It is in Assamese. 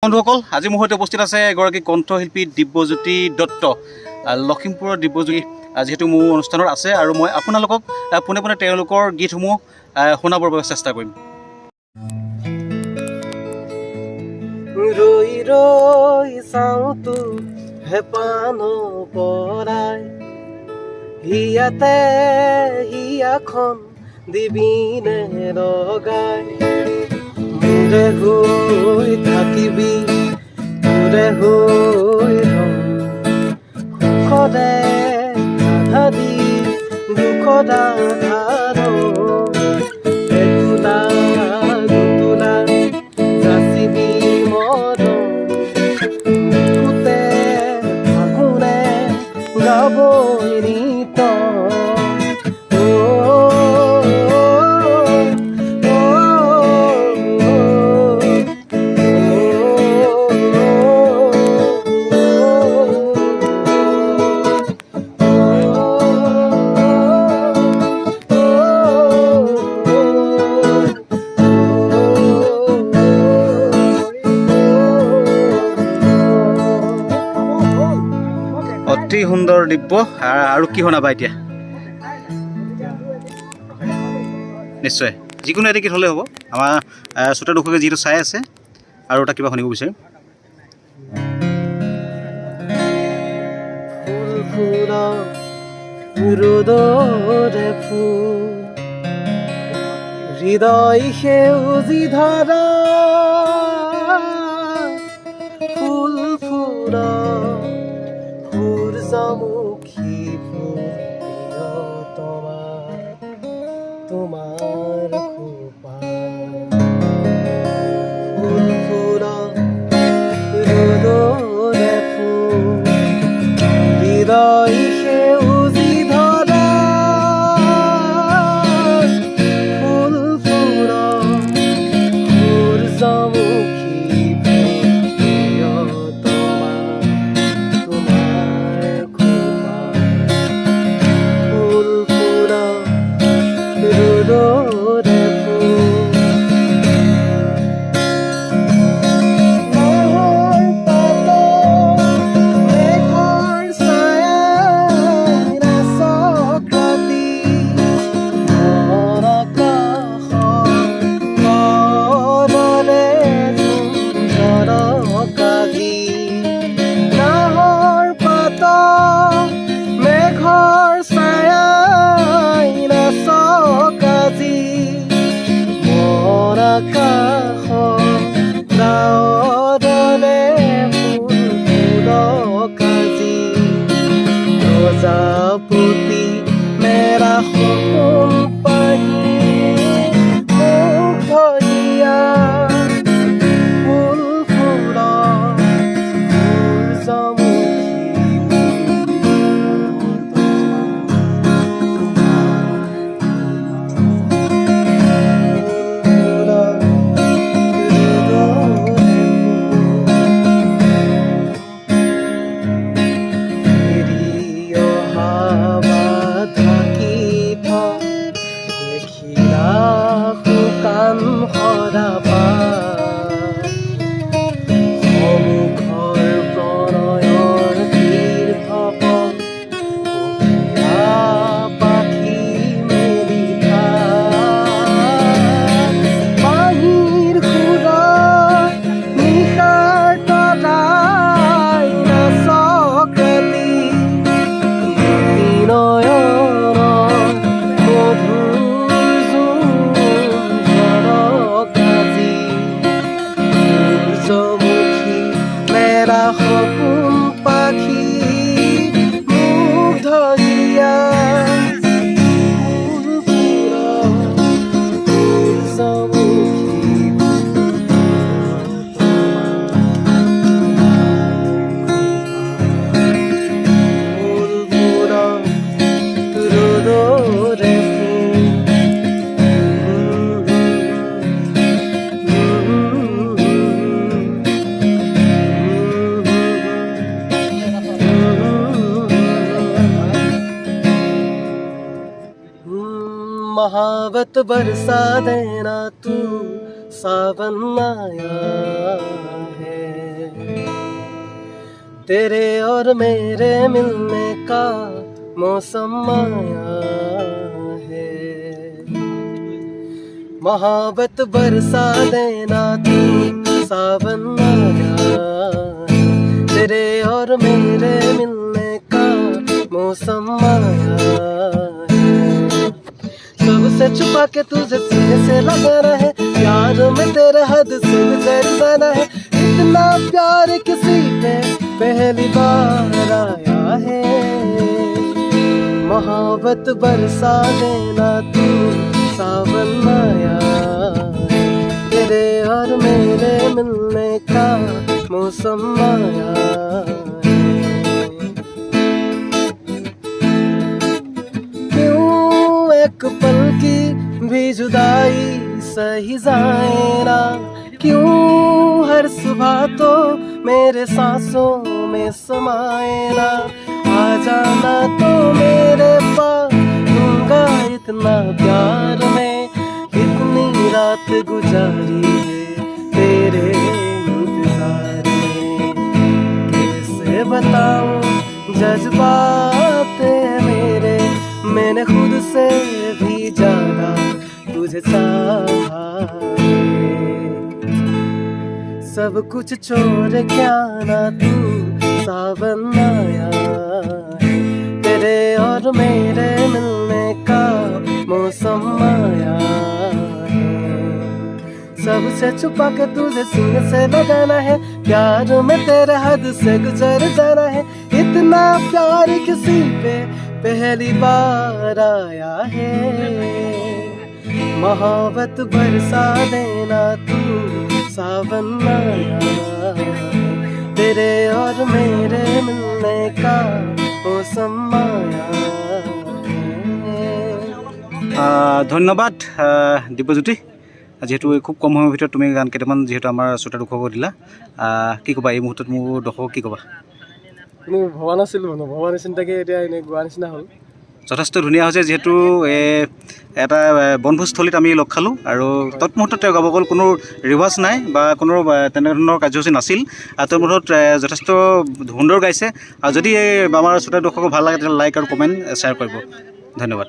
বন্ধুসকল, আজি মোৰ সৈতে উপস্থিত আছে এগৰাকী কণ্ঠশিল্পী দিব্যজ্যোতি দত্ত। লখিমপুৰৰ দিব্যজ্যোতি যিহেতু মোৰ অনুষ্ঠানত আছে আৰু মই আপোনালোকক পোনে পোনে তেওঁলোকৰ গীতসমূহ শুনাবৰ বাবে চেষ্টা কৰিম। ৰৈ ৰৈ চাওঁতো হেঁপান পৰাই হিয়াতে হিয়াখন দিবিনে লগাই মোৰে হৈ থাকিবি মোৰে হৈ সুখৰে আধাদি দুখৰা ধাৰ একোটা গুটোলা যাচিবি মৰম গোটে ফাগুনে গাবই ৰীত অতি সুন্দৰ দিব্য। আৰু কি শুনাবা এতিয়া? নিশ্চয় যিকোনো এটা গীত হ'লে হ'ব। আমাৰ শ্ৰোতা দৰ্শকে যিহেতু চাই আছে আৰু এটা কিবা শুনিব বিচাৰিম। ৰ'দৰে ফুল হৃদয় সেউজী ধৰা ফুল ফুৰা সূৰ্যমুখী ফুল তোমাৰ খোপা ফুল ফুৰা ৰ'দৰে ফুল হৃদয় সেউজী ধৰা ফুল ফুৰা সূৰ্যমুখী প্ৰজাপতি মেৰা সপোন পাহি মোক ধৰিয়া ফুল ফুৰা সপোন পাখি মোক ধৰিয়া ফুল ফুৰা সূৰ্যমুখী ফুল ফুৰা ৰ'দৰে महावत बरसा देना तू सावन आया है। तेरे और मेरे मिलने का मौसम आया है, मोहब्बत बरसा देना तू सावन आया है, तेरे और मेरे मिलने का मौसम आया है, सबसे छुपा के तुझे सीने से लगाना है, प्यार में तेरे हद से गुजर जाना है, इतना प्यार किसी पे पहली बार आया है, मोहब्बत बरसा देना तू सावन आया है, तेरे और मेरे मिलने का मौसम आया है। क्यों एक पल की भी जुदाई सही जाए ना, क्यों हर सुबह तो मेरे सांसों में समाए ना, आ जाना तो मेरे पास दूंगा इतना प्यार में, इतनी रात गुजारी है तेरे इंतजार में, कैसे बताऊं जज्बात मेरे, मैंने खुद से भी ज्यादा तुझे चाहा है, सब कुछ छोड़ क्या ना तू सावन आया है, तेरे और मेरे मिलने का मौसम आया है, सबसे छुपा के तुझे सीने से लगाना है, प्यार में तेरे हद से गुजर जाना है, इतना प्यार किसी पे पहली बार आया है, मोहब्बत बरसा देना तू सावन आया है, तेरे और मेरे मिलने का मौसम आया है। ধন্যবাদ দিব্যজ্যোতি, যিহেতু খুব কম সময়ৰ ভিতৰত তুমি গান কেইটামান যিহেতু আমাৰ শ্ৰোতাক দেখুৱাব দিলা, কি ক'বা এই মুহূৰ্তত মোৰ দৰ্শকক কি ক'বা? কোনো ভবা নাছিলোঁ, ভবা নিচিন্তাকৈ এতিয়া এনেই গোৱা নিচিনা হ'ল। যথেষ্ট ধুনীয়া হৈছে, যিহেতু এটা বনভোজস্থলীত আমি লগ খালোঁ আৰু তৎমুহূৰ্তত তেওঁ গাব গ'ল, কোনো ৰিভাৰ্ছ নাই বা কোনো তেনেধৰণৰ কাৰ্যসূচী নাছিল, তৎমুহূৰ্তত যথেষ্ট সুন্দৰ গাইছে। আৰু যদি আমাৰ শ্ৰোতা দৰ্শকক ভাল লাগে তেতিয়াহ'লে লাইক আৰু কমেণ্ট শ্বেয়াৰ কৰিব। ধন্যবাদ।